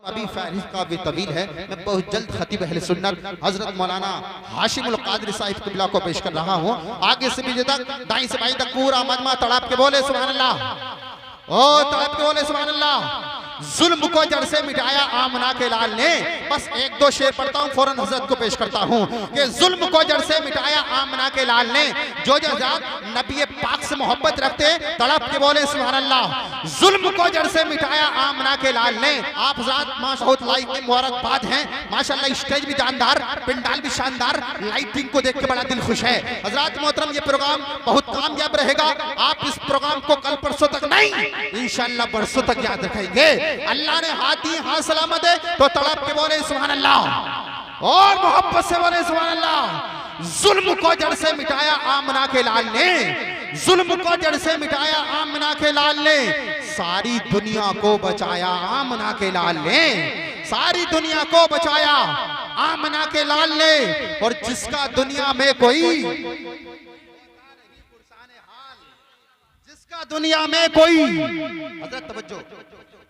अभी फहरिस्त का भी तवील है। मैं बहुत जल्द खतीब अहले सुन्नत हजरत मौलाना हाशिमुल कादरी साहिब क़िबला को पेश कर रहा हूँ। आगे से पीछे तक, दाएं से बाएं तक पूरा मजमा तड़प के बोले सुभान अल्लाह। ओ तड़प के बोले सुभान अल्लाह। जुल्म को जड़ से मिटाया आमना के लाल ने। बस एक दो शेर पढ़ता हूँ, फौरन हजरत को पेश करता हूँ कि जुल्म को जड़ से मिटाया आमना के लाल ने। जो नबी पाक से मोहब्बत रखते तड़प के बोले सुभान अल्लाह। जुल्म को जड़ से मिटाया आमना के लाल ने। आप हज़रात माशाअल्लाह लाइक में मुबारकबाद हैं माशाअल्लाह। स्टेज भी जानदार, पिंडाल भी शानदार, लाइटिंग को देख के बड़ा दिल खुश है। हजरत मोहतरम ये प्रोग्राम बहुत कामयाब रहेगा। आप इस प्रोग्राम को कल परसों तक नहीं इंशाअल्लाह बरसों तक याद रखेंगे। अल्लाह ने हाथी हाथ सलामत है तो तड़प के बोले सुभान अल्लाह और मोहब्बत से बोले सुभान अल्लाह। जुल्म को जड़ से मिटाया आमना के लाल ने। जुल्म को जड़ से मिटाया आमना के लाल ने। सारी दुनिया को बचाया आमना के लाल ने। सारी दुनिया को बचाया आमना के लाल ने। और जिसका दुनिया में कोई, जिसका दुनिया में कोई, हज़रत तवज्जो,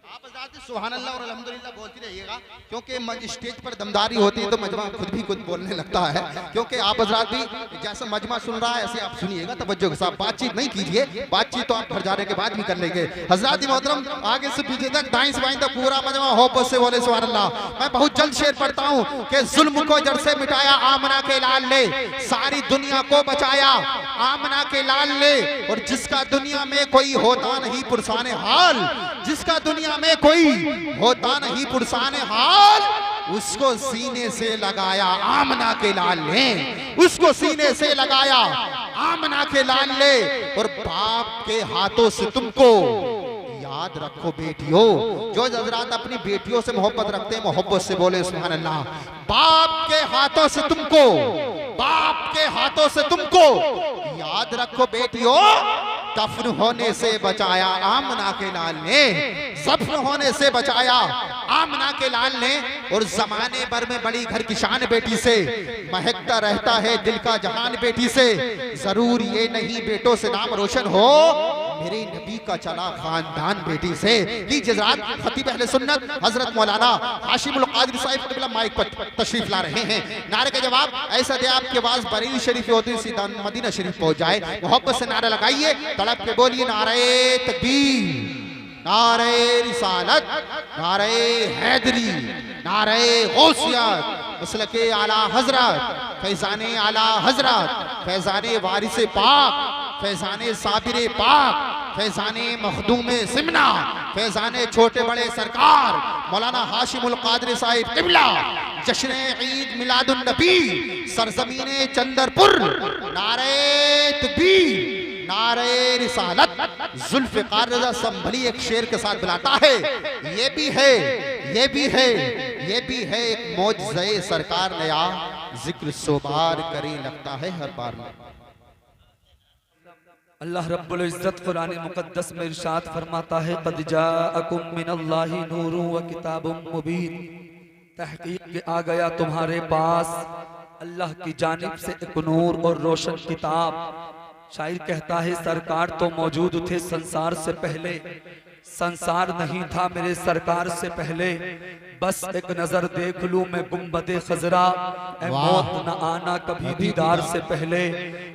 आप हज़रात सुभान अल्लाह और अल्हम्दुलिल्लाह बोलती रहिएगा क्योंकि स्टेज पर दमदारी होती है तो मजमा खुद भी खुद बोलने लगता है। क्योंकि आप हज़रात भी जैसे मजमा सुन रहा है ऐसे आप सुनिएगा तवज्जो के साथ। बातचीत नहीं कीजिए, बातचीत तो आप घर जाने के बाद भी कर लेंगे। हज़रात मोहतरम आगे से पीछे तक, दाएं से बाएं तक पूरा मजमा मोहब्बत से बोले सुभान अल्लाह। मैं बहुत जल्द शेर पढ़ता हूँ कि जुल्म को जड़ से मिटाया आमना के लाल ने। सारी दुनिया को बचाया आमना के लाल ने। और जिसका दुनिया में कोई होता नहीं पुरसाने हाल, जिसका दुनिया में कोई होता नहीं पुरसाने हाल, उसको सीने से लगाया आमना के लाल ने। उसको सीने से लगाया आमना के लाल ने। और बाप के हाथों से तुमको याद रखो बेटियों। जो हज़रात अपनी बेटियों से मोहब्बत रखते हैं मोहब्बत से बोले सुभान अल्लाह। बाप के हाथों से तुमको, बाप के हाथों से तुमको याद रखो बेटियों। दफन होने से बचाया आमना के लाल ने। दफन होने से बचाया आमना के लाल ने। और जमाने भर में बड़ी घर की शान बेटी से, महकता रहता है दिल का जहान बेटी से। जरूर ये नहीं बेटों से नाम रोशन हो, मेरे नबी का चला खानदान बेटी से। लीजिए हज़रात खतीब अहले सुन्नत हजरत मौलाना हाशिमुल कादरी साहिब क़िबला माइक पर तशरीफ ला रहे हैं। नारे का जवाब ऐसा दे आपकी आवाज बरेली शरीफ होती है सीधा मदीना शरीफ पहुंच जाए। मोहब्बत से नारा लगाइए, तड़प के बोलिए नारे तकबीर, नारे रिसालत, नारे हैदरी, नारे गौसियत, मसलके आला हजरत, फैजाने आला हजरत, फैजाने वारिसे पाक, फैजाने साबिरे पाक, फैजाने मखदूमे सिमना, फैजाने छोटे बड़े सरकार मौलाना हाशिमुल कादरी साहिब क़िबला, जश्न ईद मिलादुन नबी, सरजमीने चंदरपुर, नारे तकबीर, नारे रिसालत। जुल्फ़िकार रज़ा संभली एक शेर के साथ बुलाता है। ये भी है, ये भी है, ये भी है एक मौजज़े सरकार नया, जिक्र सोबार करे लगता है हर बार में। अल्लाह रब्बुल इज़्ज़त कुरान मुक़द्दस में इरशाद फरमाता है, क़द जाअकुम मिनल्लाहि नूरुन व किताबुम मुबीन। तहक़ीक़ के आ गया तुम्हारे पास अल्लाह की जानिब से एक नूर और रोशन किताब। शायर कहता है सरकार तो मौजूद थे संसार से पहले, संसार नहीं था मेरे सरकार से पहले। बस एक नजर देख लूं मैं गुंबदे खजरा, ए मौत न आना कभी दीदार से पहले।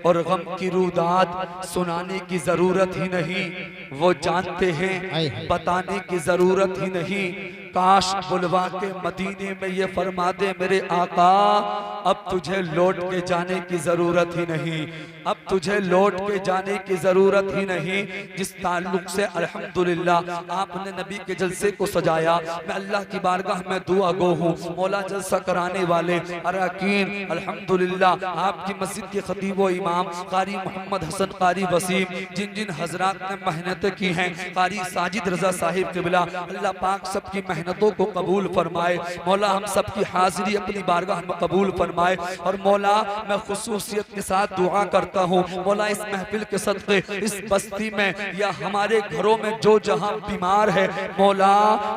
और गम की रुदात सुनाने की जरूरत ही नहीं, वो जानते हैं बताने की जरूरत ही नहीं। काश बुलवा के मदीने में ये फरमा दे मेरे आका, अब तुझे लौट के जाने की जरूरत ही नहीं, अब तुझे लौट के जाने की जरूरत ही नहीं। जिस ताल्लुक से अल्हम्दुलिल्लाह आपने नबी के जलसे को सजाया, मैं अल्लाह की बारगाह में दुआ गो हूँ। मौला जलसा कराने वाले अरकान अल्हम्दुलिल्लाह आपकी मस्जिद के खतीब व इमाम कारी मोहम्मद हसन कारी वसीम, जिन जिन हजरात ने मेहनत की हैं, कारी साजिद रजा साहिब क़िबला, अल्लाह पाक सबकी मेहनतों को कबूल फरमाए। मौला हम सबकी हाजिरी अपनी बारगाह में कबूल फरमाए। और मौला मैं खुसूसियत के साथ दुआ करता हूँ, मौला इस महफिल के सदक़े इस बस्ती में या हमारे घरों में जो जहाँ बीमार है, मौला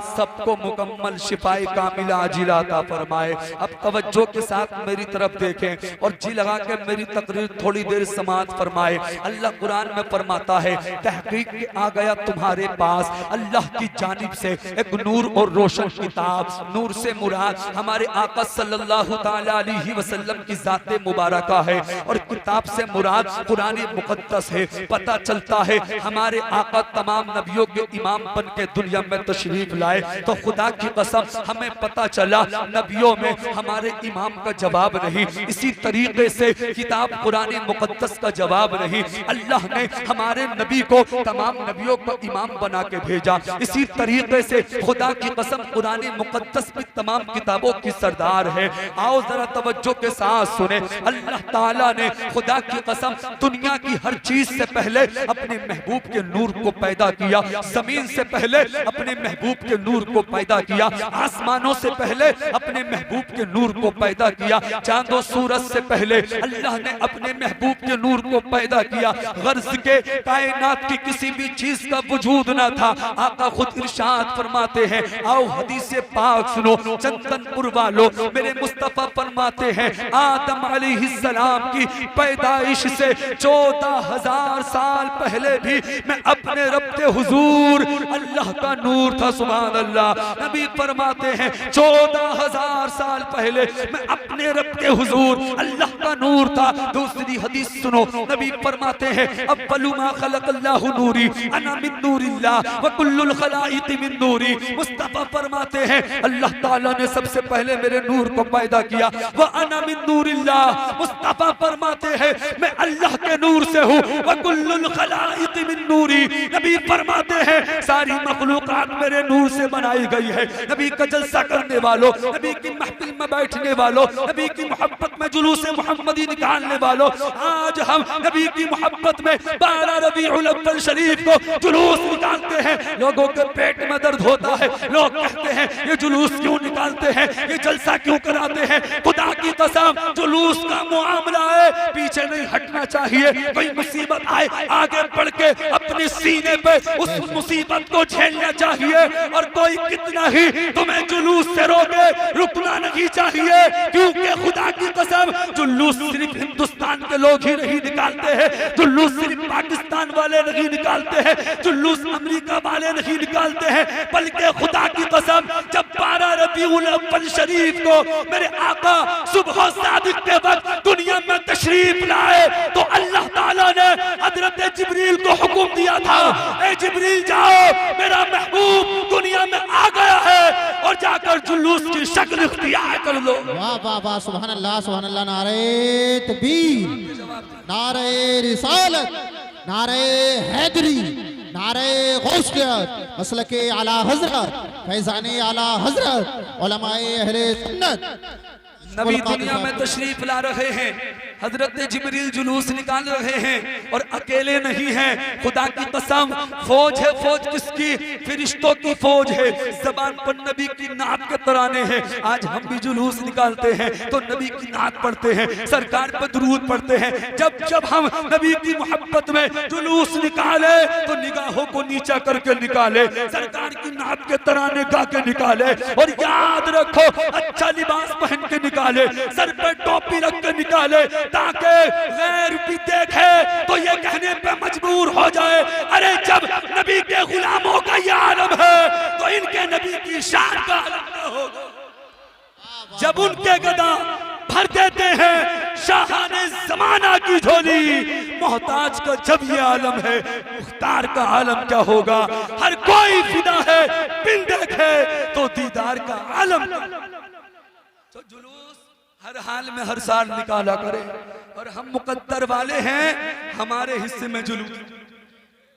सबको मुकम्मल शिफाए कामिला आजिला अता फरमाए। अब तवज्जो के साथ मेरी तरफ देखें और जी लगा के मेरी तकरीर थोड़ी देर समाअत फरमाए। अल्लाह कुरान में फरमाता है, तहकीक के आ गया तुम्हारे पास अल्लाह की जानिब से एक नूर और रोशन किताब। नूर से मुराद हमारे आका सल्लल्लाहु ताला अलैहि वसल्लम की ज़ाते मुबारका है और किताब से मुराद कुरान मुक़द्दस है। पता चलता है हमारे आका तमाम नबियों के इमाम बन के दुनिया में तशरीफ लाए, तो खुदा की कसम हमें पता चला नबियों में हमारे इमाम का जवाब नहीं, इसी तरीके से किताब कुरान मुक़द्दस का जवाब नहीं। अल्लाह ने हमारे नबी को तमाम नबियों को इमाम बना के भेजा, इसी तरीके से खुदा की कसम कुरान मुक़द्दस भी तमाम किताबों की सरदार है। आओ जरा तवज्जो के साथ सुने, अल्लाह ताला ने खुदा की कसम दुनिया की हर चीज से पहले अपने महबूब के नूर को पैदा किया, जमीन से पहले अपने महबूब के नूर को पैदा किया, आसमानों से पहले अपने महबूब के नूर को पैदा किया, चांदो सूरज से पहले अल्लाह ने अपने महबूब के नूर को पैदा किया। गर्ज के कायनात की किसी भी चीज का वजूद ना था। आका खुद इरशाद फरमाते हैं, आओ हदीस पाक सुनो, चंदनपुर वालों मेरे मुस्तफा फरमाते हैं आदम अलैहिस्सलाम की पैदाइश से 14,000 साल पहले भी मैं अपने रब के हुजूर अल्लाह का नूर था। सुभान अल्लाह। नबी फरमाते हैं 14,000 साल पहले मैं अपने रब के हुजूर अल्लाह का नूर था। दूसरी हदीस सुनो, नबी फरमाते हैं अव्वलु मा खलक़ल्लाहु नूरी अना मिन नूरिल्लाह व कुल्लुल खलाइक़ मिन नूरी। मुस्तफा फरमाते हैं अल्लाह ताला ने सबसे पहले मेरे नूर को पैदा किया, व अना मिन नूरिल्लाह। मुस्तफा फरमाते हैं मैं अल्लाह के नूर से हूँ, व कुल्लुल खलाइक़ मिन नूरी। नबी फरमाते हैं सारी मखलूकात मेरे नूर से बनाई गई है। नबी का जलसा करने वालों, नबी की महफिल में बैठने वालों, नबी की मोहब्बत में जुलूस मोहम्मदी निकालने वालों, आज हम नबी की मोहब्बत में 12 रबीउल अव्वल शरीफ को जुलूस निकालते हैं। लोगों के पेट में दर्द होता है, लोग कहते हैं ये जुलूस क्यों निकालते हैं, ये जलसा क्यों कराते हैं। खुदा की कसम जुलूस का मामला है, पीछे नहीं हटना चाहिए। कोई मुसीबत आए आगे बढ़ के अपने सीने पे उस मुसीबत को झेलना चाहिए, और कोई कितना ही तुम्हें जुलूस से रोके रुकना नहीं चाहिए, क्योंकि खुदा की कसम जुलूस सिर्फ हिंदुस्तान के लोग ही नहीं निकालते हैं, जुलूस सिर्फ पाकिस्तान वाले नहीं निकालते हैं, जुलूस अमेरिका वाले नहीं निकालते हैं, बल्कि खुदा की कसम जब 12 रबीउल अव्वल शरीफ को मेरे आका सुबह सादिक के वक्त दुनिया में तशरीफ लाए, तो अल्लाह ताला ने हजरत जिब्रील को हुक्म दिया था, ए जिब्रील जाओ, मेरा महबूब दुनिया में आ गया है, और जाकर जुलूस की शक्ल इख्तियार कर लो। वाह वाह वाह, सुभान अल्लाह सुभान अल्लाह। नारे तकबीर, नारे रिसालत, नारे हैदरी, नारे गौसियत, मसलके आला हजरत, फैजाने आला हजरत, उलमाए अहले सुन्नत। नबी दुनिया में तशरीफ ला रहे हैं, हजरत जिब्रील जुलूस निकाल रहे हैं, और अकेले नहीं हैं। खुदा की कसम फौज है, फौज किसकी? फिरिश्तों की फौज है। जबान पर नबी की नात के तराने हैं। आज हम भी जुलूस निकालते हैं तो नबी की नात पढ़ते हैं, सरकार पर दुरूद पढ़ते हैं। जब जब हम नबी की मोहब्बत में जुलूस निकाले तो निगाहों को नीचा करके निकाले, सरकार की नात के तराने गा के निकाले, और याद रखो अच्छा लिबास पहन के निकाले, सर पे टोपी रख के निकाले, ताकि गैर भी देखे तो ये कहने पे मजबूर हो जाए, अरे जब नबी के गुलामों का ये आलम है तो इनके नबी की शान का आलम क्या होगा। जब उनके गदा भर देते हैं शाहाने जमाना की झोली, मोहताज का जब ये आलम है, मुख्तार का आलम क्या होगा। हर कोई फिदा है, बिन देखे तो दीदार का आलम। तो जुलूस हर हाल में हर साल निकाला करें, और हम मुकद्दर वाले हैं, हमारे हिस्से में जुलूस।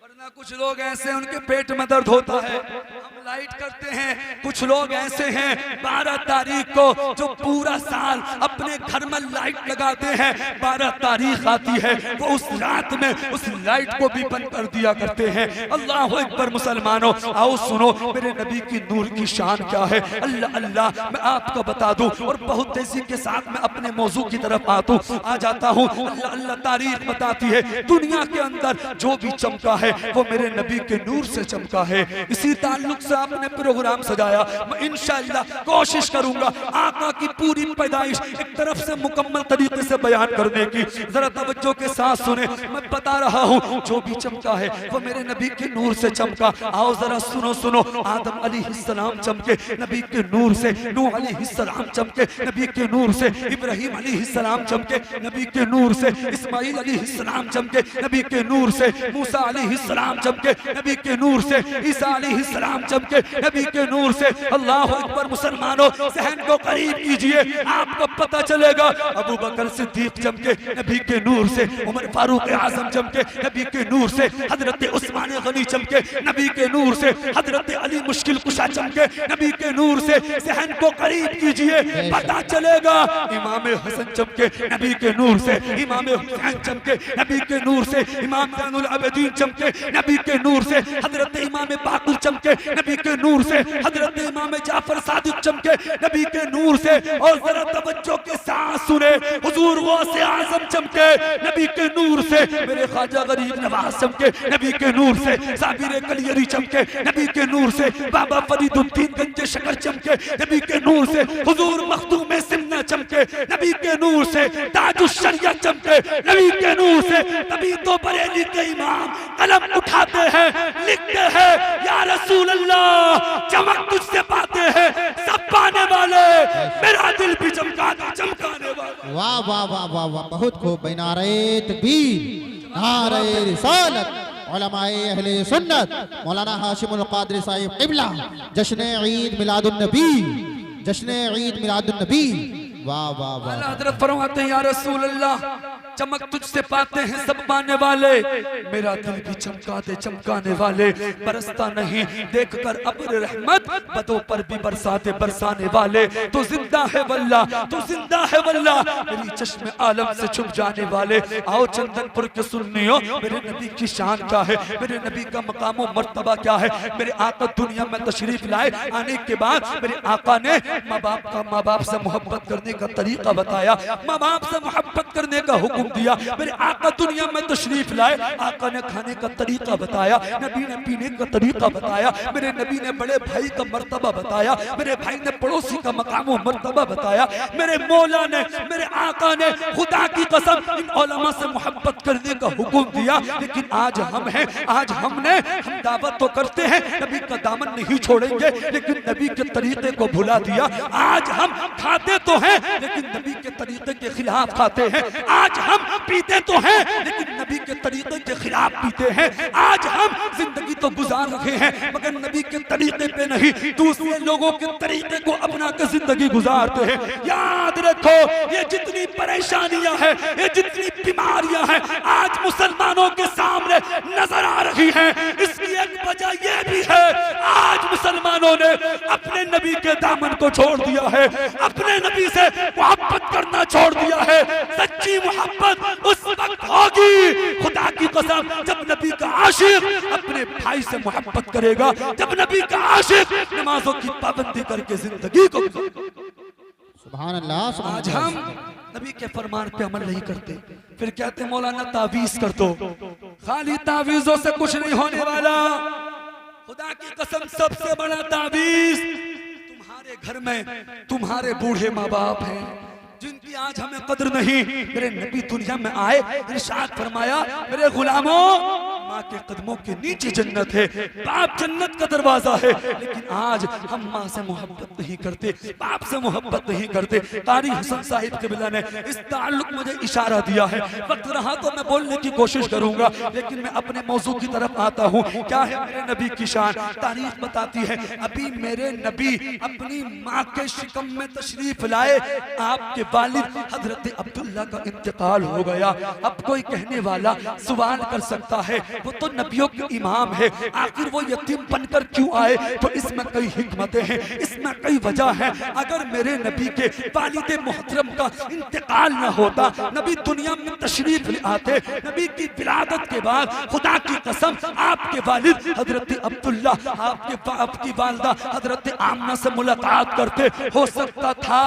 वरना कुछ लोग ऐसे उनके पेट में दर्द होता है, हम लाइट करते हैं। कुछ लोग ऐसे हैं 12 तारीख को जो पूरा साल अपने घर में लाइट लगाते हैं, 12 तारीख आती है वो उस रात में उस लाइट को भी बंद कर दिया करते हैं। अल्लाह अकबर मुसलमानों, आओ सुनो मेरे नबी की नूर की शान क्या है। अल्लाह अल्लाह मैं आपको बता दूं, और बहुत तेजी के साथ मैं अपने मौजू की तरफ आ जाता हूँ। अल्लाह अल्लाह तारीख बताती है दुनिया के अंदर जो भी चमका है वो मेरे नबी के नूर से चमका है। इसी ताल्लुक से आपने प्रोग्राम सजाया। मैं इंशाअल्लाह कोशिश करूंगा आका की पूरी पैदाइश एक तरफ से मुकम्मल तरीके से बयान करने की। जरा तवज्जो के साथ सुने, मैं बता रहा हूँ जो भी चमका है वो मेरे नबी के नूर से चमका। आओ जरा सुनो सुनो, आदम अलैहिस्सलाम चमके नबी के नूर से, नूह अलैहिस्सलाम चमके नबी के नूर से, इब्राहिम अलैहिस्सलाम चमके नबी के नूर से, इस्माइल अलैहिस्सलाम चमके नबी के नूर से, मूसा अलैहिस्सलाम चमके नबी के नूर से, ईसा अलैहिस्सलाम चमके नबी के नूर से। अल्लाह अकबर। मुसलमानों सहन को करीब कीजिए, आपको पता चलेगा। अबू बकर सिद्दीक चमके नबी के नूर से, उमर फारूक आजम चमके नबी के नूर से, हजरत उस्मान गनी चमके नबी के नूर से, हजरत अली मुश्किल कुशा चमके नबी के नूर से। सहन को करीब कीजिए, पता चलेगा। इमाम हसन चमके नबी के नूर से, इमाम हुसैन चमके नबी के नूर से, इमाम ज़ैनुल आबिदीन चमके नबी के नूर से, हजरत इमाम बाक़िर चमके नबी के नूर से, हजरत इमाम जाफर सादिक चमके नबी के नूर से। और जरा तवज्जो के साथ सुने, हुजूर गौसे आज़म चमके नबी के नूर से, मेरे ख्वाजा गरीब नवाज चमके नबी के नूर से, साबिर कलियरी चमके नबी के नूर से, बाबा फरीदुद्दीन गंजे शकर चमके नबी के नूर से, हुजूर मखदूम सिन्ना चमके नबी के नूर से, ताजुश शरीयत चमके नबी के नूर से। तभी तो बरेली के इमाम कलम उठाते हैं, लिखते हैं या रसूल अल्लाह, चमक तुझसे पाते हैं सब पाने वाले, मेरा दिल भी चमका दे चमकाने वाले। वाह वाह वाह वाह वाह, बहुत खूब। नारे तकबीर, नारे रिसालत, उलमाए अहले सुन्नत, मौलाना हाशिमुल कादरी साहिब क़िबला, जश्न ईद मिलादुन नबी, जश्न ईद मिलादुन नबी। वाह वाह वाह। हजरत फरमाते हैं या रसूल अल्लाह, चमक तुझसे पाते हैं सब पाने वाले, मेरा दिल भी चमका दे चमकाने वाले। बरसता नहीं देखकर अब्र रहमत, बदों पर भी बरसाते बरसाने वाले। तो जिंदा है वल्ला, तो जिंदा है वल्ला, मेरी चश्मे आलम से छुप जाने वाले। आओ चंदनपुर के सुन्नियों, मेरे नबी की शान क्या है, मेरे नबी का मकाम और मर्तबा क्या है। मेरे आका दुनिया में तशरीफ लाए, आने के बाद मेरे आका ने माँ बाप से मोहब्बत करने का तरीका बताया, माँ बाप से मोहब्बत करने का हुक्म दिया। मेरे आका दुनिया में तशरीफ लाए, आका ने खाने का तरीका बताया, नबी ने पीने का तरीका बताया, मेरे नबी ने बड़े भाई का मर्तबा बताया, मेरे भाई ने पड़ोसी का मकाम और मर्तबा बताया। मेरे मौला ने, मेरे आका ने खुदा की कसम इन उलमा से मोहब्बत करने का हुक्म दिया। लेकिन आज हम हैं, आज हम दावत तो करते हैं, नबी का दामन नहीं छोड़ेंगे, लेकिन नबी के तरीके को भुला दिया। आज हम खाते तो हैं, लेकिन नबी के तरीके के खिलाफ खाते हैं। आज हम पीते तो हैं, लेकिन नबी के तरीके के खिलाफ पीते हैं। आज हम जिंदगी तो गुजार रहे हैं, मगर नबी के तरीके पे नहीं, दूसरे लोगों के तरीके को अपना कर जिंदगी गुजारते हैं। याद रखो, ये जितनी परेशानियां हैं, ये जितनी बीमारियां हैं, आज मुसलमानों के सामने नजर आ रही हैं, इसकी एक वजह यह भी है, आज मुसलमानों ने अपने नबी के दामन को छोड़ दिया है, अपने नबी से मोहब्बत करना छोड़ दिया है। सच्ची मोहब्बत उस वक्त होगी, खुदा की कसम, जब नबी का आशिक अपने भाई से मोहब्बत करेगा, जब नबी का आशिक नमाजों की पाबंदी करके जिंदगी को। सुभान अल्लाह, सुभान आज अल्लाह। हम नबी के फरमान पे अमल नहीं करते, फिर कहते हैं मौलाना तावीज कर दो। खाली तावीजों से कुछ नहीं होने वाला। खुदा की कसम, सबसे बड़ा तावीज तुम्हारे घर में तुम्हारे बूढ़े माँ बाप हैं, जिनकी आज हमें कदर नहीं। मेरे नबी दुनिया में आए, इरशाद फरमाया, मेरे गुलामों, माँ के कदमों के नीचे जन्नत है, बाप जन्नत का दरवाजा है। लेकिन आज हम माँ से मोहब्बत नहीं करते, बाप से मोहब्बत नहीं करते। कारी हसन साहिब क़िबला ने इस ताल्लुक मुझे इशारा दिया है। वक्त रहा तो मैं बोलने की कोशिश करूंगा, लेकिन मैं अपने मौजू की तरफ आता हूँ। क्या है मेरे नबी की शान? तारीख बताती है, अभी मेरे नबी अपनी माँ के शिकम में तशरीफ लाए, आपके वालिद हजरत अब्दुल्ला का इंतकाल हो गया। अब कोई कहने वाला सवाल कर सकता है, वो तो नबियों के इमाम है, आखिर वो यतीम बनकर क्यों आए? तो इसमें कई हिकमतें हैं, इसमें कई वजह है। अगर मेरे नबी के वालिद मोहतरम का इंतकाल न होता, नबी दुनिया में तशरीफ ले आते, नबी की विलादत के बाद खुदा की कसम, आपके वालिद हजरत अब्दुल्ला आपकी वालदा हजरत आमना से मुलाकात करते। हो सकता था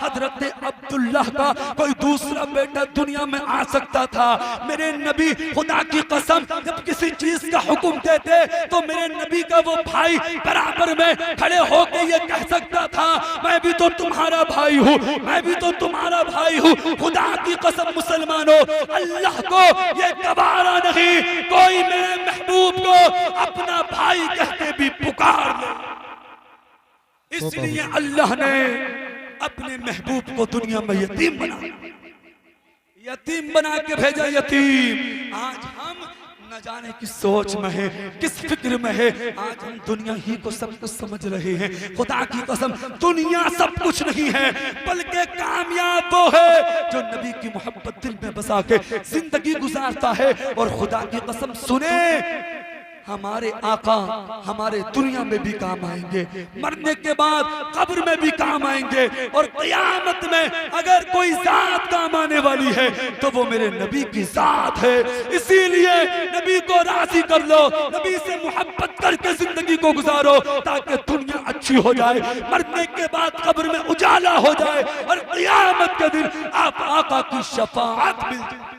हजरत अब्दुल्लाह का कोई दूसरा बेटा दुनिया में आ सकता था। मेरे नबी खुदा की कसम, जब जब किसी चीज का हुक्म देते तो मेरे नबी का वो भाई बराबर में खड़े होकर ये कह सकता था, मैं भी तो तुम्हारा भाई हूँ, मैं भी तो तुम्हारा भाई हूँ। खुदा की कसम मुसलमानों, अल्लाह को ये गवारा नहीं कोई मेरे महबूब को अपना भाई कहते भी पुकार ले। इसलिए अल्लाह ने अपने महबूब को दुनिया में यतीम बना के भेजा। यतीम आज हम न जाने किस सोच में है, किस फिक्र में है। आज हम दुनिया ही को सब कुछ समझ रहे हैं। खुदा की कसम दुनिया सब कुछ नहीं है, बल्कि कामयाब वो है जो नबी की मोहब्बत दिल में बसा के जिंदगी गुजारता है। और खुदा की कसम सुने, हमारे आका हमारे दुनिया में भी काम आएंगे, मरने के बाद कब्र में भी काम आएंगे, और क़यामत में अगर कोई जात काम आने वाली है तो वो मेरे नबी की जात है। इसीलिए नबी को राजी कर लो, नबी से मोहब्बत करके जिंदगी को गुजारो ताकि दुनिया अच्छी हो जाए, मरने के बाद कब्र में उजाला हो जाए और क़यामत के दिन आप आका की शफाअत मिल जाए।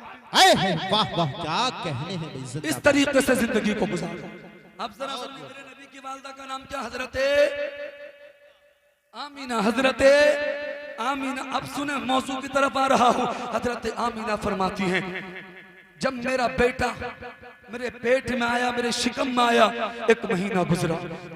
वाह वाह, क्या कहने हैं भाई। इस तरीके से जिंदगी को गुजारो। अब जरा मेरे नबी की वालदा का नाम क्या? हजरते आमीना। हजरते आमीना। अब सुने, मौजू की तरफ आ रहा हूँ। हजरते आमीना फरमाती हैं, जब मेरा बेटा मेरे पेट में आया, मेरे शिकम में आया, 1 महीना गुजरा,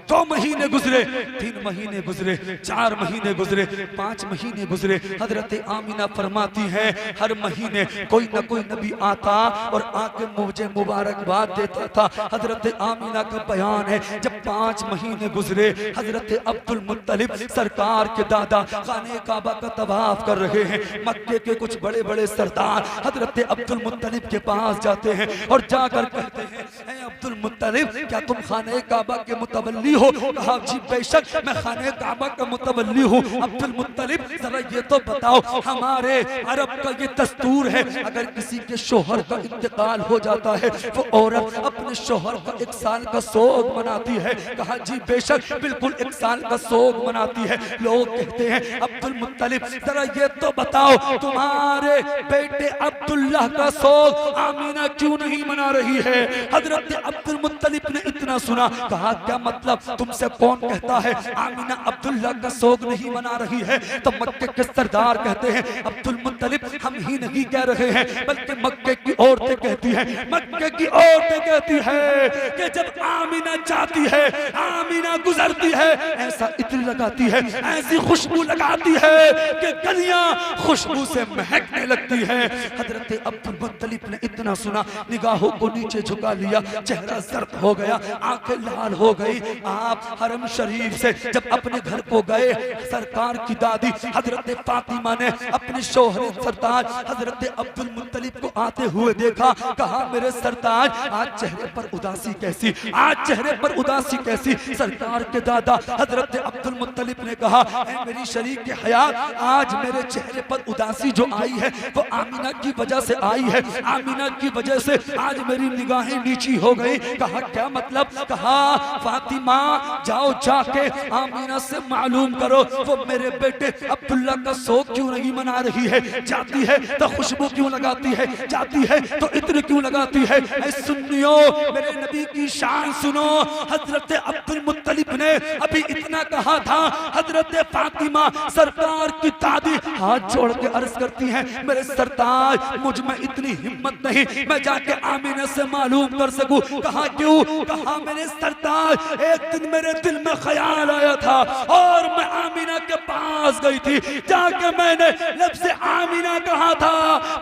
2 महीने गुजरे, 3 महीने गुजरे, 4 महीने गुजरे, 5 महीने गुजरे। हजरत आमीना फरमाती है, हर महीने कोई ना कोई नबी आता और आके मुझे मुबारकबाद देता था। हजरत आमीना का बयान है, जब 5 महीने गुजरे, हजरत अब्दुल मुत्तलिब सरकार के दादा खाने काबा का तवाफ कर रहे हैं। मक्के के कुछ बड़े बड़े सरदार हजरत अब्दुल मुत्तलिब के पास जाते हैं और जाकर कहते हैं, ऐ अब्दुल मुत्तलिब, क्या तुम खाने काबा के मुतवल्ली हो? कहा, जी बेशक मैं खाने काबा का मुतवल्ली हूँ। अब्दुल मुत्तलिब, जरा ये तो बताओ, हमारे अरब का ये दस्तूर है, अगर किसी के शोहर का इंतकाल हो जाता है वो औरत अपने शोहर का 1 साल का सोग मनाती है। कहा, जी बेशक बिल्कुल 1 साल का सोग मनाती है। लोग कहते हैं, अब्दुल मुत्तलिब, जरा ये तो बताओ, तुम्हारे बेटे अब्दुल्लाह का सोग आमीना क्यों नहीं मना रही है? हजरत अब्दुल मुत्तलिब ने इतना सुना, कहा, क्या मतलब? तुमसे कौन कहता है आमीना अब्दुल्लाह का सोग नहीं मना रही है? तो मक्के के सरदार कहते हैं, अब्दुल मुत्तलिब, हम ही नहीं कह रहे हैं, बल्कि मक्के की औरतें कहती हैं, मक्के की औरतें कहती है कि जब आमीना जाती है, आमीना गुजरती है, ऐसा इत्र लगाती है, ऐसी खुशबू लगाती है कि गलियां खुशबू से महकने लगती है। हजरत अब्दुल मुत्तलिब ने इतना सुना, निगाहों को नीचे झुका लिया, चेहरा जर्द हो गया, आंखें लाल हो गई। आप हरम शरीफ से जब अपने घर को गए, सरकार की दादी हजरत फातिमा ने अपने शौहर सरताज हजरत अब्दुल मुत्तलिब को आते हुए देखा। कहा, मेरे सरताज, आज चेहरे पर उदासी कैसी? आज चेहरे पर उदासी कैसी? सरकार के दादा हजरत अब्दुल मुत्तलिब ने कहा, मेरी शरीक के हयात, आज मेरे चेहरे पर उदासी जो आई है वो आमीना की वजह से आई है। आमीना की वजह से आज मेरी निगाहें नीची हो गई। कहा, क्या मतलब? कहा, फातिमा, जाओ जाके आमीना से मालूम करो वो मेरे बेटे अब्दुल्ला का सोग क्यों नहीं मना रही है। जाती है तो खुशबू क्यों लगाती है, जाती है तो इत्र क्यों लगाती है। ऐ सुन्नियो, मेरे नबी की शान सुनो। हजरत अब्दुल मुत्तलिब ने अभी इतना कहा था, हजरत फातिमा सरकार की दादी हाथ जोड़ के अर्ज करती हैं, मेरे सरताज, मुझ में इतनी हिम्मत नहीं मैं जाके आमीना से मालूम कर सकूं। कहा, क्यों? कहा, मेरे सरताज, एक दिन मेरे दिल में ख्याल आया था और मैं आमीना के पास गई थी, जाके मैंने लफ्ज़ आमीना कहा था।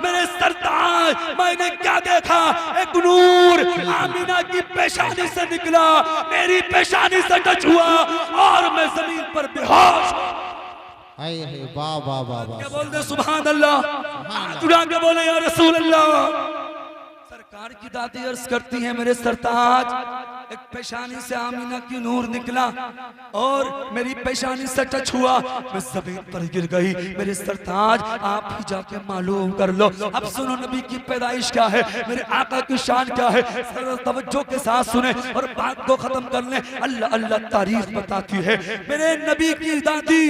मेरे सरताज, मैंने क्या देखा? एक नूर आमीना की पेशानी से निकला, मेरी पेशानी से टच हुआ और मैं जमीन पर बेहोश। वाह वाह वाह वाह, क्या बोलते? सुभान अल्लाह, उड़ा के बोले या रसूल अल्लाह। सरकार की दादी अर्ज करती हैं, मेरे सरताज, एक पेशानी से आमीना की नूर निकला और मेरी पेशानी से टच हुआ, मैं जमीन पर गिर गई। मेरे सरताज, आप ही जाके मालूम कर लो। अब सुनो नबी की पैदाइश क्या है, मेरे आका की शान क्या है, तवज्जो के साथ सुने और बात को खत्म कर लें। अल्लाह अल्लाह तारीख बताती है, मेरे नबी की दादी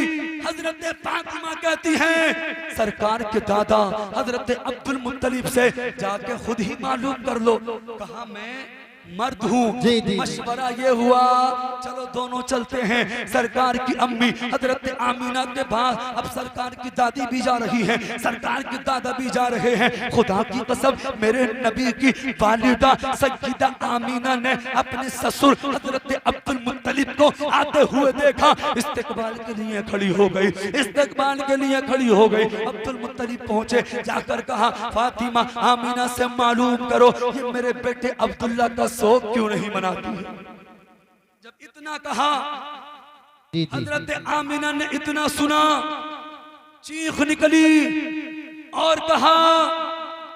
हजरत फातिमा कहती हैं, सरकार के दादा हजरत अब्दुल मुत्तलिब से जाके खुद ही मालूम कर लो। कहा, मैं मर्द हूँ। जी, जी। मशवरा ये हुआ चलो दोनों चलते हैं। सरकार की अम्मी हजरत आमीना के पास अब सरकार की दादी भी जा रही है, सरकार के दादा भी जा रहे हैं। खुदा की कसम मेरे नबी की वालिदा सय्यदा आमीना ने अपने ससुर हजरत अब्दुल मुत्तलिब को आते हुए देखा, इस्तकबाल के लिए खड़ी हो गई, इस्तकबाल के लिए खड़ी हो गई। अब्दुल मुत्तलिब पहुंचे, जाकर कहा फातिमा आमीना से मालूम करो ये मेरे बेटे अब्दुल्ला का शौक क्यों नहीं मनाती है। जब इतना कहा जी जी हजरत आमीना ने इतना सुना, चीख निकली और कहा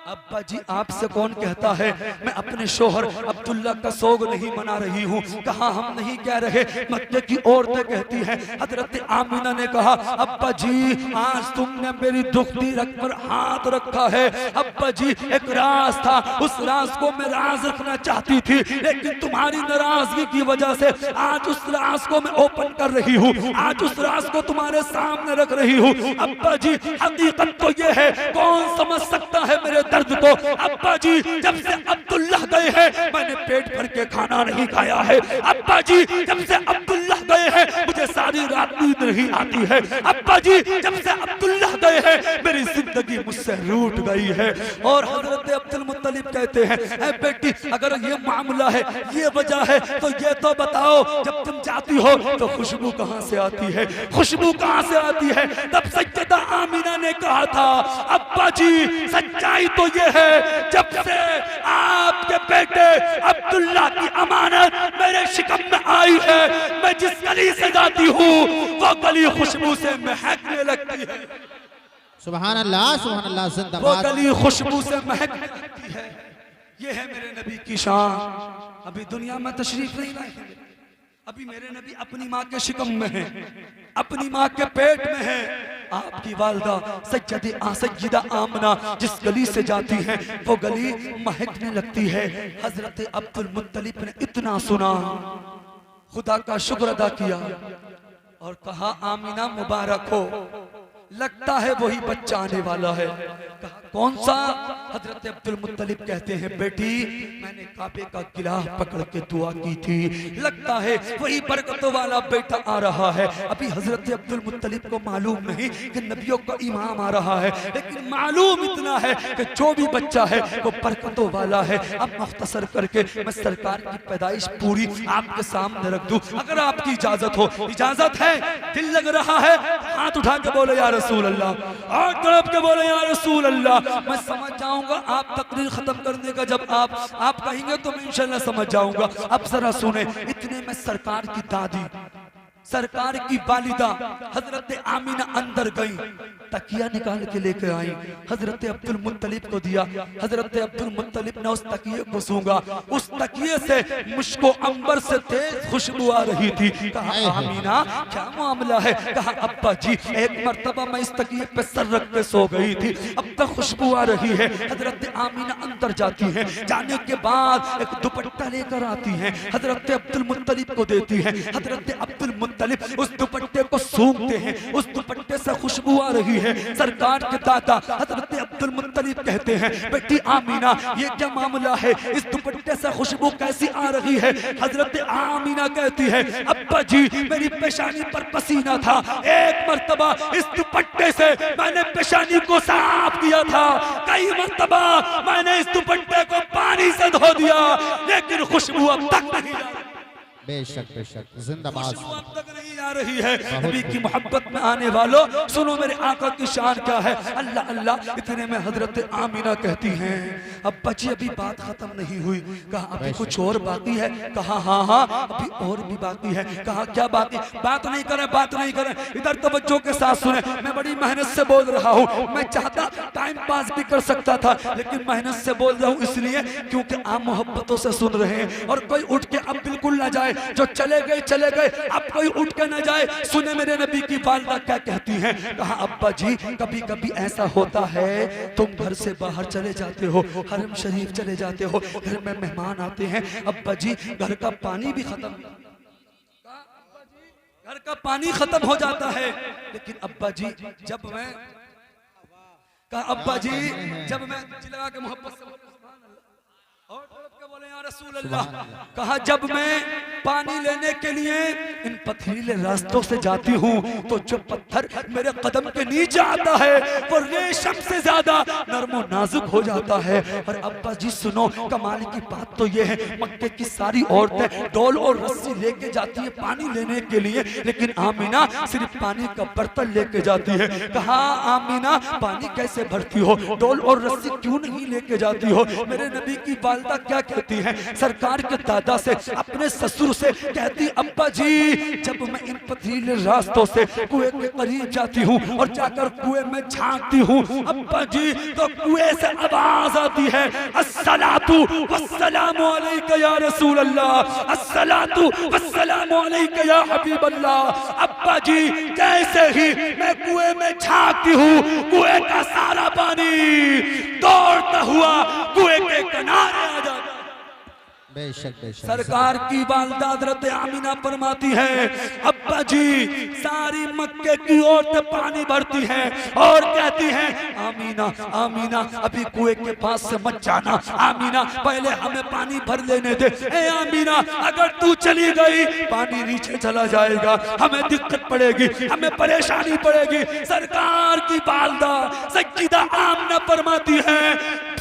अब्बा जी आपसे कौन कहता है मैं अपने शोहर अब्दुल्ला का सोग नहीं मना रही हूँ। कहा हम नहीं कह रहे, मक्के की औरतें कहती हैं। हजरत आमीना ने कहा अब्बा जी आज तुमने मेरी दुखती रख पर हाथ रखा है। अब्बा जी एक राज था, उस राज को मैं राज रखना चाहती थी, लेकिन तुम्हारी नाराजगी की वजह से आज उस राज को मैं ओपन कर रही हूँ, आज उस राज को तुम्हारे सामने रख रही हूँ। अब्बा जी हकीकत तो ये है, कौन समझ सकता है मेरे दर्द को। अब्बा जी जब से अब्दुल्ला गए हैं मैंने पेट भर के खाना नहीं खाया है। अब्बा जी जब से अब्दुल्ला गए हैं मुझे सारी रात नींद नहीं आती है। अब्बा जी जब से अब्दुल्ला गए हैं मेरी जिंदगी मुझसे रूठ गई है। और हजरत अब्दुल मुत्तलिब कहते हैं ऐ बेटी अगर ये मामला है, ये वजह है तो ये तो बताओ जब तुम जाती हो तो खुशबू कहां से आती है, खुशबू कहां से आती है। तब सय्यदा आमीना ने कहा था अब्बा जी सच्चाई तो ये है जब से आपके बेटे अब्दुल्ला की अमानत मेरे शिकम में आई है, मैं जिस गली से जाती हूँ वो गली खुशबू से महकने लगती है। सुभान अल्लाह वो जिंदाबाद। गली खुशबू से महकने लगती है। ये है मेरे नबी की शान। अभी दुनिया में तशरीफ नहीं लाए हैं, अभी मेरे नबी अपनी माँ के शिकम में है, अपनी माँ के पेट में है। आपकी वालदा सय्यदा आमना जिस गली से जाती हैं वो गली महकने लगती है। हजरत अब्दुल मुत्तलिब ने इतना सुना, खुदा का शुक्र अदा किया और कहा आमीना मुबारक हो, लगता है वही बच्चा आने वाला है। कहा कौन सा? हजरत अब्दुल मुत्तलिब कहते हैं बेटी मैंने काबे का गिलाफ पकड़ के दुआ की थी, लगता है वही बरकतों वाला बेटा आ रहा है। अभी हजरत अब्दुल मुत्तलिब को मालूम नहीं कि नबियों का इमाम आ रहा है, लेकिन मालूम इतना है कि जो भी बच्चा है वो बरकतों वाला है। अब मुख्तसर करके मैं सरकार की पैदाइश पूरी आपके सामने रख दूं, अगर आपकी इजाजत हो। इजाजत है? दिल लग रहा है हाथ उठा के बोले या रसूल अल्लाह, और तड़प के बोले या रसूल अल्लाह। मैं समझ जाऊंगा आप तकरीर खत्म करने का जब आप कहेंगे तो मैं इंशाल्लाह समझ जाऊंगा। अब जरा सुने, इतने में सरकार की दादी सरकार की वालिदा हजरत आमीना अंदर गई, तकिया निकाल के लेके आई, हजरत अब्दुल मुत्तलिब को दिया। हजरत अब्दुल मुत्तलिब ने उस तकिए को सूंघा, उस तकिए से मुझको अंबर से तेज खुशबू आ रही थी। कहा आमीना क्या मामला है? कहा अब्बा जी एक मर्तबा मैं इस तकिए पे सर रख के सो गई थी, अब तक खुशबू आ रही है। हजरत आमीना अंदर जाती है, जाने के बाद एक दुपट्टा लेकर आती है, हजरत अब्दुल मुत्तलिब को देती है। हजरत अब्दुल मुत्तलिब उस दुपट्टे को सूंघते हैं, उस दुपट्टे से खुशबू आ रही है। सरकार के दादा हजरत अब्दुल मुत्तलिब कहते हैं बेटी आमीना ये क्या मामला है, इस दुपट्टे से खुशबू कैसी आ रही है? हजरत आमीना कहती है अब्बा जी मेरी पेशानी पर पसीना था, एक मर्तबा इस दुपट्टे से मैंने पेशानी को साफ किया था, कई मर्तबा मैंने इस दुपट्टे को पानी से धो दिया, लेकिन खुशबू अब तक नहीं आ रही। बेशक बेशक जिंदाबाद। खुशबू अब तक नहीं आ रही है। नबी की मोहब्बत में आने वालों सुनो मेरे आका की शान क्या है। अल्लाह अल्लाह। इतने में हजरत आमीना कहती हैं अब बच्ची अभी बात खत्म नहीं हुई। कहा अभी कुछ और बाकी है? कहा हाँ हाँ अभी और भी बाकी है। कहा क्या बाकी? बात नहीं करें, बात नहीं करें, इधर तवज्जो के साथ सुने। मैं बड़ी मेहनत से बोल रहा हूँ, मैं चाहता टाइम पास भी कर सकता था, लेकिन मेहनत से बोल रहा हूँ इसलिए क्योंकि आप मोहब्बतों से सुन रहे हैं। और कोई उठ के अब बिल्कुल ना जाए, जो चले गए अब कोई उठ के ना जाए। सुने मेरे नबी की वालिदा क्या कहती हैं। कहा अब्बा जी कभी कभी ऐसा होता है तुम घर से बाहर चले जाते हो, हरम शरीफ चले जाते हो, घर में मेहमान आते हैं, अब्बा जी घर का पानी भी खत्म, घर का पानी खत्म हो जाता है। लेकिन अब्बा जी जब मैं कहा अब्बा जी जब मैं चिल्ला के मोहब्बत से और बोले या रसूल अल्लाह, कहा जब मैं पानी लेने के लिए इन पथरीले रास्तों से जाती हूँ तो जो पत्थर मेरे कदम के नीचे आता है वो रेशम से ज्यादा नरम और नाजुक हो जाता है। और अब्बा जी सुनो, कमाल की बात तो ये है, मक्के की सारी औरतें डोल और रस्सी लेके जाती है पानी लेने के लिए, लेकिन आमीना सिर्फ पानी का बर्तन लेके जाती है। कहा आमीना पानी कैसे भरती हो, डोल और रस्सी क्यों नहीं लेके जाती हो? मेरे नबी की वालिदा क्या कहती है, सरकार के दादा से, अपने ससुर से कहती, अब्बा जी जब मैं इन पथरीले रास्तों से कुएं के करीब जाती हूँ और जाकर कुएं में झांकती हूँ अब्बा जी, तो कुएं से आवाज आती है, अस्सलातु वस्सलामु अलैका या रसूल अल्लाह, अस्सलातु वस्सलामु अलैका या हबीब अल्लाह। अब्बा जी कैसे ही मैं कुएं में झांकती हूँ, कुएं का सारा पानी दौड़ता हुआ कुएं के किनारे आ जाता। बेशक बेशक सरकार की वालिदा हज़रत आमीना फरमाती है, अब्बा जी सारी मक्के की औरतें पानी भरती हैं और कहती हैं, आमीना आमीना अभी कुएं के पास से मत जाना, आमीना पहले हमें पानी भर लेने दे। ए आमीना अगर तू चली गई पानी नीचे चला जाएगा, हमें दिक्कत पड़ेगी, हमें परेशानी पड़ेगी। सरकार की वालिदा सज्जिदा आमना फरमाती है,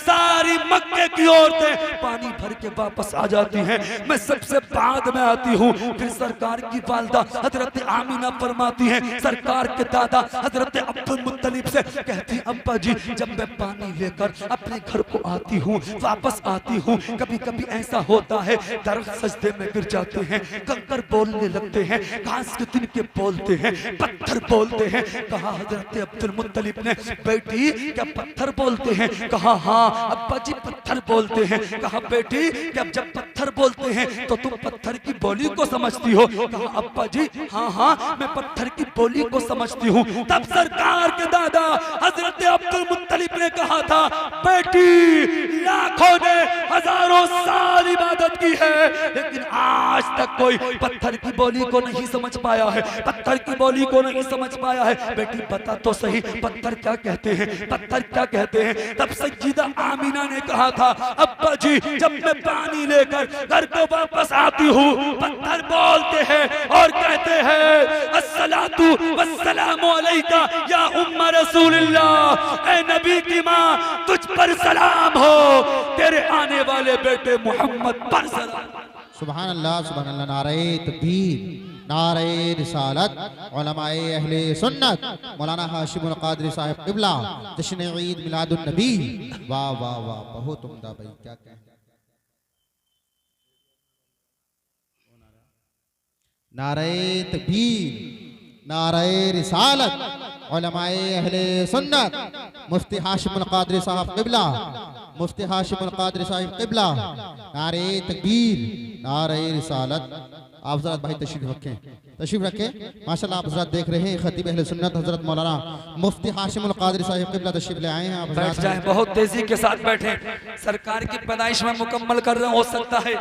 सारी मक्के की औरतें पानी भर के वापस आ जाती हैं, मैं सबसे बाद में आती हूँ। फिर सरकार की वालिदा हजरत आमीना फरमाती हैं, सरकार के दादा हजरत अब्दुल मुत्तलिब से कहती, अब्बा जी जब मैं पानी लेकर अपने घर को आती हूँ, वापस आती हूँ, कभी कभी ऐसा होता है दरख्त सजदे में गिर जाते हैं, कंकर बोलने लगते हैं, घास के तिनके बोलते हैं, पत्थर बोलते हैं। कहा हजरत अब्दुल मुत्तलिब ने, बेटी क्या पत्थर बोलते हैं? कहा हाँ अब्बा जी पत्थर बोलते हैं। कहा बेटी क्या जब पत्थर बोलते हैं तो तुम पत्थर की बोली को समझती हो? कहा अब्बा जी हाँ हाँ मैं पत्थर की बोली को समझती हूँ। तब सरकार के दादा हजरत अब्दुल मुत्तलिब ने कहा था, बेटी लाखों ने हजारों साल इबादत की है लेकिन आज तक कोई पत्थर की बोली को नहीं समझ पाया है, पत्थर की बोली को नहीं समझ पाया है। बेटी बता तो सही पत्थर क्या कहते हैं, पत्थर क्या कहते हैं? तब सज्जिदा आमीना ने कहा था, अब्बा जी जब मैं पानी लेकर घर को वापस आती हूँ पत्थर बोलते हैं और कहते हैं, अस्सलातु वस्सलामु अलैका या उम्मा रसूलिल्लाह, ऐ नबी की माँ तुझ पर सलाम हो, तेरे आने वाले बेटे मोहम्मद पर सलाम। सुभान अल्लाह नारे तकबीर, नारे रिसालत, उलमाए अहले सुन्नत, मौलाना हाशिमुल कादरी साहब क़िबला, जश्न ईद मिलादुन नबी। वाह वाह वाह बहुत उम्दा भाई, क्या कहें। नारे तकबीर, नारे रिसालत, उलमाए अहले सुन्नत, मुफ्ती हाशिमुल कादरी साहब क़िबला, मुफ्ती हाशिमुल कादरी साहब क़िबला, नारे तकबीर, नारे रिसालत। आप हज़रत भाई तशरीफ रखें, तशरीफ रखें। माशाल्लाह आप हज़रत देख रहे हैं खतीब अहले सुन्नत हज़रत मौलाना मुफ्ती हाशिमुल कादरी साहब क़िबला तशरीफ ले आए हैं। आप बैठ जाएं, बहुत तेजी के साथ बैठें, सरकार की पैदाइश में मुकम्मल कर रहे हो सकता है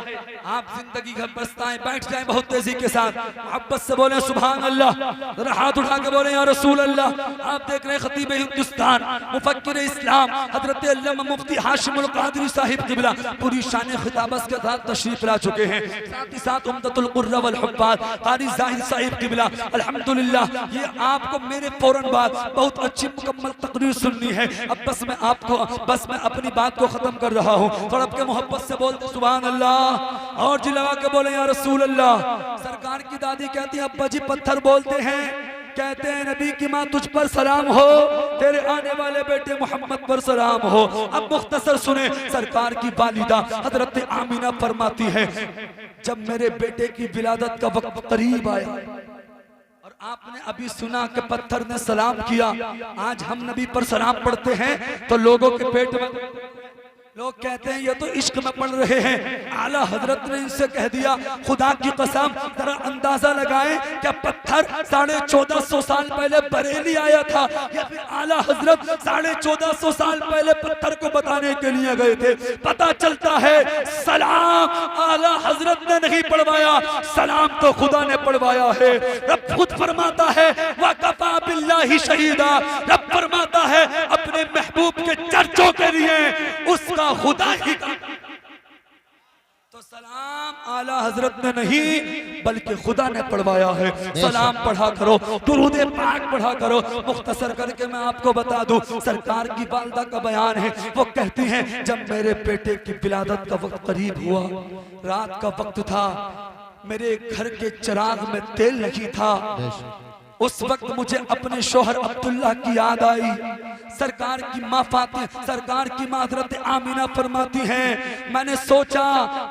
आप जिंदगी घर बसताएं, बैठ जाएं बहुत तेजी के साथ, मोहब्बत से बोले सुभान अल्लाह, जरा हाथ उठा के बोले या रसूल अल्लाह। आप देख रहे हैं खतीब हिंदुस्तान मुफक्किर इस्लाम हज़रत अल्लामा मुफ्ती हाशिमुल कादरी साहब क़िबला पूरी शान खिताबत के साथ तशरीफ ला चुके हैं, साथ ही साथ उम्दतुल कुर्रा वल हुफ़्फ़ाज़ क़ारी ज़ाहिद साहिब क़िबला। अल्हम्दुलिल्लाह ये आपको मेरे फौरन बाद बहुत अच्छी मुकम्मल तकरीर सुननी है। अब बस मैं अपनी बात को खत्म कर रहा हूँ, थोड़ा आपके मोहब्बत से बोलते सुभान अल्लाह और जी लगा के बोले या रसूल अल्लाह। सरकार की दादी कहती है, अब्बा जी पत्थर बोलते हैं, कहते हैं नबी की माँ तुझ पर सलाम हो, तेरे आने वाले बेटे मोहम्मद पर सलाम हो। अब मुख्तसर सुने, सरकार की वालिदा हजरत आमीना फरमाती है, जब मेरे बेटे की विलादत का वक्त करीब आया और आपने अभी सुना कि पत्थर ने सलाम किया, आज हम नबी पर सलाम पढ़ते हैं तो लोगों के पेट में लोग कहते हैं ये तो इश्क में पढ़ रहे हैं। आला हजरत ने इनसे कह दिया, खुदा की कसम जरा अंदाजा लगाएं क्या पत्थर 1450 साल पहले बरेली आया था या फिर आला हजरत 1450 साल पहले पत्थर को बताने के लिए गए थे? पता चलता है सलाम आला हजरत ने नहीं पढ़वाया, सलाम तो खुदा ने पढ़वाया है। रब खुद फरमाता है वकफा बिल्लाहि शहीदा, रब फरमाता है अपने महबूब के चर्चों के लिए उसका खुदा ही का। आला हजरत ने नहीं बल्कि खुदा ने पढ़वाया है। सलाम पढ़ा करो, दुरूद पाक पढ़ा करो। मुख्तसर करके मैं आपको बता दूं, सरकार की वालदा का बयान है, वो कहती हैं जब मेरे बेटे की विलादत का वक्त करीब हुआ, रात का वक्त था, मेरे घर के चिराग में तेल नहीं था, उस वक्त मुझे अपने शोहर अब्दुल्ला की याद आई। सरकार की माँ फातिमा, सरकार की माँ हज़रत आमीना फरमाती हैं, मैंने सोचा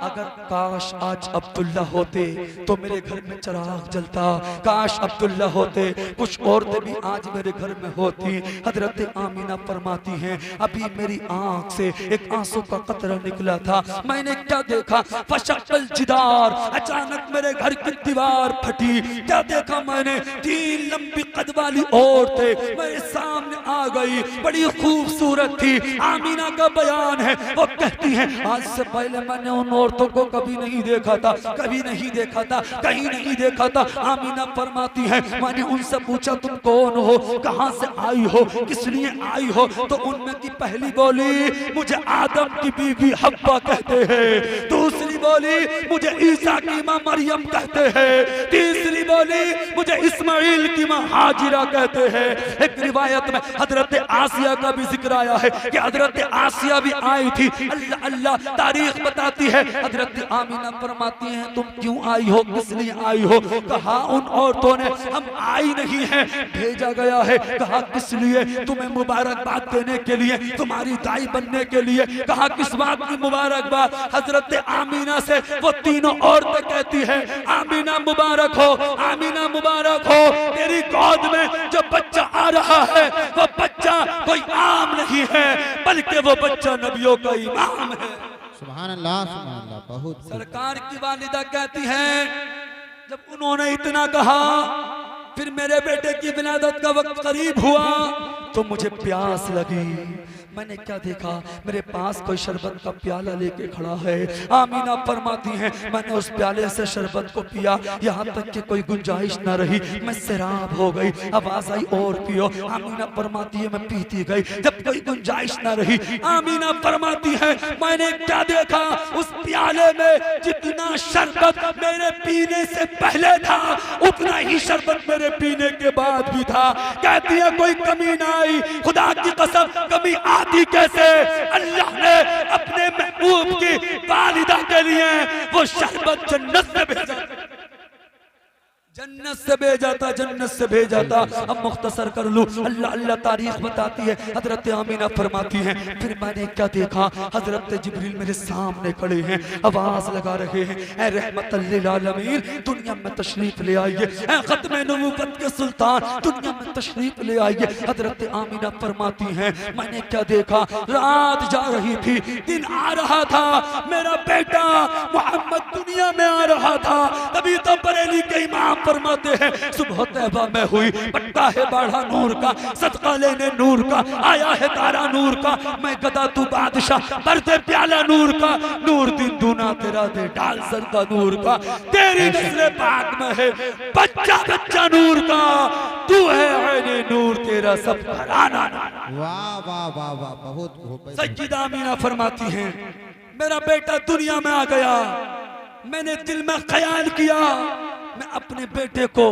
अगर काश आज अब्दुल्ला होते तो मेरे घर में चिराग जलता, काश अब्दुल्ला होते, कुछ औरतें भी आज मेरे घर में होती। हज़रत आमीना फरमाती हैं अभी मेरी आंख से एक आंसू का कतरा निकला था, मैंने क्या देखा, फशक्कल जिदार, अचानक मेरे घर की दीवार फटी। क्या देखा मैंने, तीन लंबी कद वाली औरतें मेरे सामने आ गई, बड़ी खूबसूरत थी। आमीना का बयान है, वो कहती हैं आज से पहले मैंने उन औरतों को कभी नहीं देखा था, कभी नहीं देखा था, कहीं नहीं देखा था। आमीना फरमाती है मैंने उनसे पूछा तुम कौन हो, कहां से आई हो, किस लिए आई हो, तो उनमें की पहली बोली मुझे आदम की बीवी हब्बा कहते हैं, दूसरी बोली मुझे ईसा की मां मरियम कहते हैं, तीसरी बोली मुझे इस्माइल की मां हाजिरा कहते हैं। एक रिवायत में हजरत आसिया का भी जिक्र आया है कि हजरत आसिया भी आई थी। अल्लाह अल्लाह तारीख बताती है। हजरत आमीना फरमाती हैं तुम क्यों आई हो, किस लिए आई हो, कहा उन औरतों ने हम आई नहीं है, भेजा गया है। कहा किस लिए, तुम्हें मुबारकबाद देने के लिए, तुम्हारी दाई बनने के लिए। कहा किस बात की मुबारकबाद, हजरत आमीना से वो तीनों औरतें कहती है आमीना मुबारक हो, आमीना मुबारक हो, तेरी गोद में जो बच्चा आ रहा है वो बच्चा कोई आम नहीं है बल्कि वो बच्चा नबियों का इमाम है। सुभान अल्लाह, सुभान अल्लाह। बहुत सरकार की वालिदा कहती हैं जब उन्होंने इतना कहा फिर मेरे बेटे की विलादत का वक्त करीब हुआ तो मुझे प्यास लगी। मैंने क्या देखा, मेरे पास कोई शरबत का प्याला लेके खड़ा है। आमीना फरमाती हैं मैंने उस प्याले से शरबत को पिया, यहाँ तक कि कोई गुंजाइश न रही, मैं सैराब हो गई। आवाज आई और पियो। आमीना फरमाती है मैं पीती गई, जब कोई गुंजाइश न रही। आमीना फरमाती है मैंने क्या देखा, उस प्याले में जितना शरबत मेरे पीने से पहले था उतना ही शरबत मेरे पीने के बाद भी था। कहती है कोई कमी ना आई, खुदा की कसम कमी आती कैसे, अल्लाह ने अपने महबूब की वालिदा के लिए वो शरबत जन्नत से भेजा, जन्नत से भेजा था, जन्नत से भेजा था। अब मुख्तसर कर लूं, अल्लाह अल्लाह तारीख बताती है। हजरत आमीना फरमाती हैं फिर मैंने क्या देखा, हजरत जिब्रील मेरे सामने खड़े हैं, आवाज लगा रहे हैं ऐ रहमतल लिल आलमीन दुनिया में तशरीफ ले आइए, ऐ खत्म नबूवत के सुल्तान दुनिया में तशरीफ ले आइए। हजरत आमीना फरमाती हैं मैंने क्या देखा, रात जा रही थी, दिन आ रहा था, मेरा बेटा मोहम्मद दुनिया में आ रहा था। तभी तो बरेली के इमाम फरमाते हैं सुबह तैबा में हुई, पट्टा है बाढ़ा नूर का, सदका लेने नूर का, आया है तारा नूर का, मैं गदा तू बादशाह, भरते प्याला नूर का, नूर दिन दूना तेरा दे डाल सर का नूर का, तेरी नस्ल पाक में है बच्चा बच्चा नूर का, तू है ऐने नूर तेरा सब घराना। वाह वाह वाह वाह, बहुत खूब। सैयदा आमीना फरमाती हैं मेरा बेटा दुनिया में आ गया, मैंने दिल में ख्याल किया मैं अपने बेटे को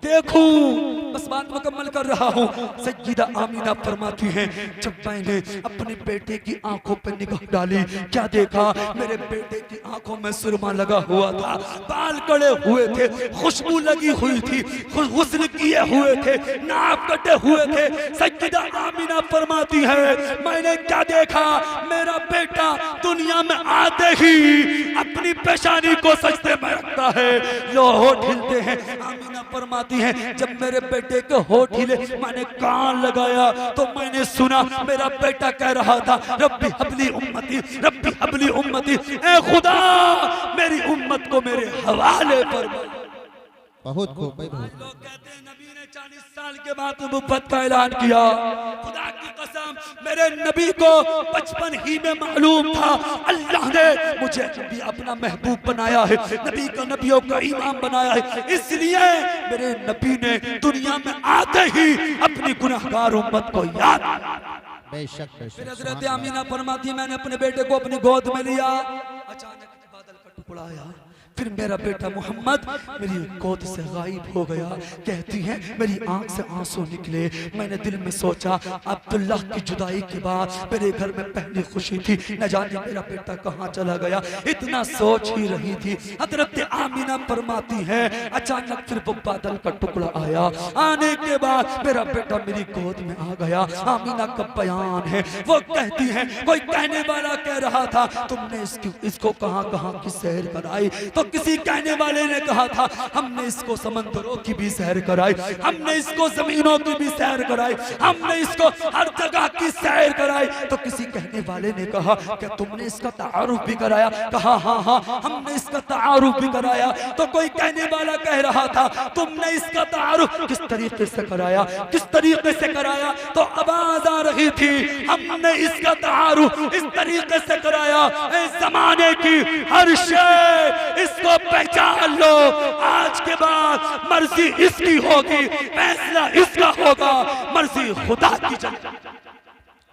देखूं, बस बात मुकम्मल कर रहा हूं। सैयदा आमीना फरमाती हैं जब मैंने अपने बेटे की आंखों पर निगाह डाली क्या देखा, मेरे बेटे की आंखों में सुरमा लगा हुआ था, बाल कड़े हुए थे, खुशबू लगी हुई थी, गुस्ल किए हुए थे, नाक कटे हुए थे। सैयदा आमीना फरमाती है मैंने क्या देखा, मेरा बेटा दुनिया में आते ही अपनी पेशानी को सजदे में रखता है, लो होठ हिलते हैं। आमीना फरमाती हैं जब मेरे बेटे के होठ हिले मैंने कान लगाया तो मैंने सुना मेरा बेटा कह रहा था रब्बी हबली उम्मती, रब्बी हबली उम्मती, ए खुदा मेरी उम्मत को मेरे हवाले फरमा। बहुत खूब भाई, बहुत। लोग कहते हैं नबी ने 40 साल के बाद नबुव्वत का ऐलान किया, खुदा की कसम मेरे नबी को बचपन ही में मालूम था अल्लाह ने मुझे भी अपना महबूब बनाया है, नबी का नबियों का इमाम बनाया है, इसलिए मेरे नबी ने दुनिया में आते ही अपनी गुनाहगार उम्मत को याद। बेशक बेशक। हजरत आमीना फरमाती मैंने अपने बेटे को अपनी गोद में लिया, अचानक बादल का टुकड़ा आया, फिर मेरा बेटा मोहम्मद मेरी गोद से गायब हो गया। कहती है मेरी आंख से आंसू निकले। मैंने दिल में सोचा अब्दुल्ला की जुदाई के बाद मेरे घर में पहली खुशी थी, न जाने मेरा बेटा कहाँ चला गया। इतना सोच ही रही थी। हजरत आमीना फरमाती है अचानक फिर वो बादल का टुकड़ा आया। आने के बाद मेरा बेटा मेरी गोद में आ गया। आमीना का बयान है, वो कहती है कोई कहने वाला कह रहा था तुमने इसको कहाँ कहाँ की सैर कराई, तो किसी कहने वाले ने कहा था हमने इसको समंदरों की भी सैर कराई, हमने इसको जमीनों की भी सैर कराई, हमने इसको हर जगह की सैर कराई। तो किसी कहने वाले ने कहा क्या तुमने इसका तारुफ भी कराया? कहा हाँ हाँ हमने इसका तारुफ भी कराया। तो कोई कहने वाला कह रहा था तुमने इसका तारुफ किस तरीके से कराया, किस तरीके से कराया? तो आवाज आ रही थी हमने इसका तारुफ इस तरीके से कराया इस जमाने की हर शय इसको पहचान लो। आज के बाद मर्जी इसकी होगी, फैसला इसका होगा, मर्जी खुदा की चलेगी।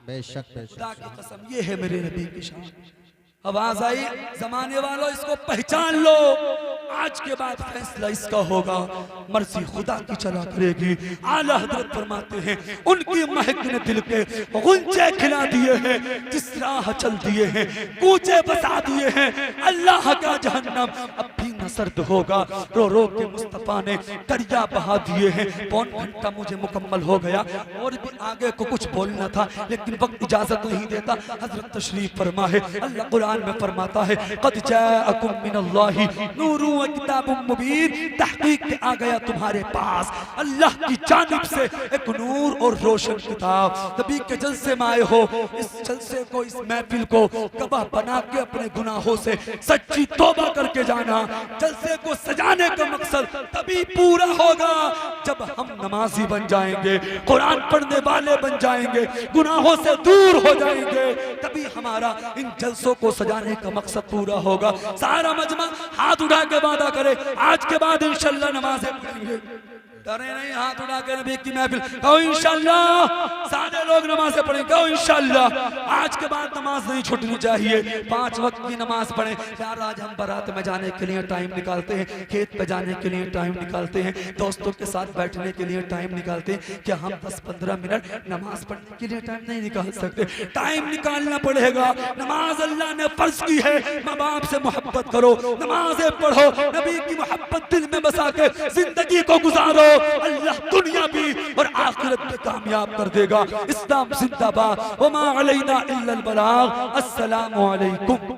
बेशक खुदा की कसम ये है मेरे नबी की शान। आवाज आई जमाने वालों इसको पहचान लो, आज के बाद फैसला इसका होगा, मर्जी खुदा की चला करेगी। आला हजरत फरमाते हैं उनकी महक ने दिल के गुंजे खिला दिए हैं, जिस राह चल दिए हैं कूचे बसा दिए हैं। अल्लाह का जहन्नम अब भी न सर्द होगा। रो रो के मुस्तफा ने दरिया बहा दिए हैं। पौन घंटा मुझे मुकम्मल हो गया और भी आगे को कुछ बोलना था लेकिन वक्त इजाजत नहीं देता। हजरत तशरीफ फरमा है, अल्लाह कुरान में फरमाता है क़द जाअकुम मिनल्लाहि नूरुन व किताबुम मुबीन, तहकीक के आ गया तुम्हारे पास अल्लाह की जानिब से एक नूर और रोशन किताब। नबी के जलसे में आए हो, इस जलसे को इस महफिल को गवाह बना के अपने गुनाहों से सच्ची तौबा करके जाना। जलसे को सजाने का मकसद तभी पूरा होगा जब हम नमाजी बन जाएंगे, कुरान पढ़ने वाले बन जाएंगे, गुनाहों से दूर हो जाएंगे, तभी हमारा इन जलसों को सजाने का मकसद पूरा होगा। सारा मजमा हाथ उठा के वादा करे आज के बाद इंशाल्लाह नमाज़ें पढ़ेंगे। डरे नहीं, हाथ उठा के नबी की महफिल कहो इंशाल्लाह। सारे लोग नमाज़ें पढ़ें, कहो इंशाल्लाह। आज के बाद नमाज नहीं छूटनी चाहिए, 5 वक्त की नमाज पढ़ें। यार आज हम बारात में जाने के लिए टाइम निकालते हैं, खेत पे जाने के लिए टाइम निकालते हैं, दोस्तों के साथ बैठने के लिए टाइम निकालते हैं। क्या हम 10-15 मिनट नमाज पढ़ने के लिए टाइम नहीं निकाल सकते? टाइम निकालना पड़ेगा। नमाज अल्लाह ने फर्ज की है, माँ बाप से मोहब्बत करो, नमाजें पढ़ो, नबी की मोहब्बत दिल में बसा के जिंदगी को गुजारो। अल्लाह दुनिया भी और आखिरत में कामयाब कर देगा। इस्लाम जिंदाबाद। वमा अलैना इल्लल बलाग। अस्सलामु अलैकुम।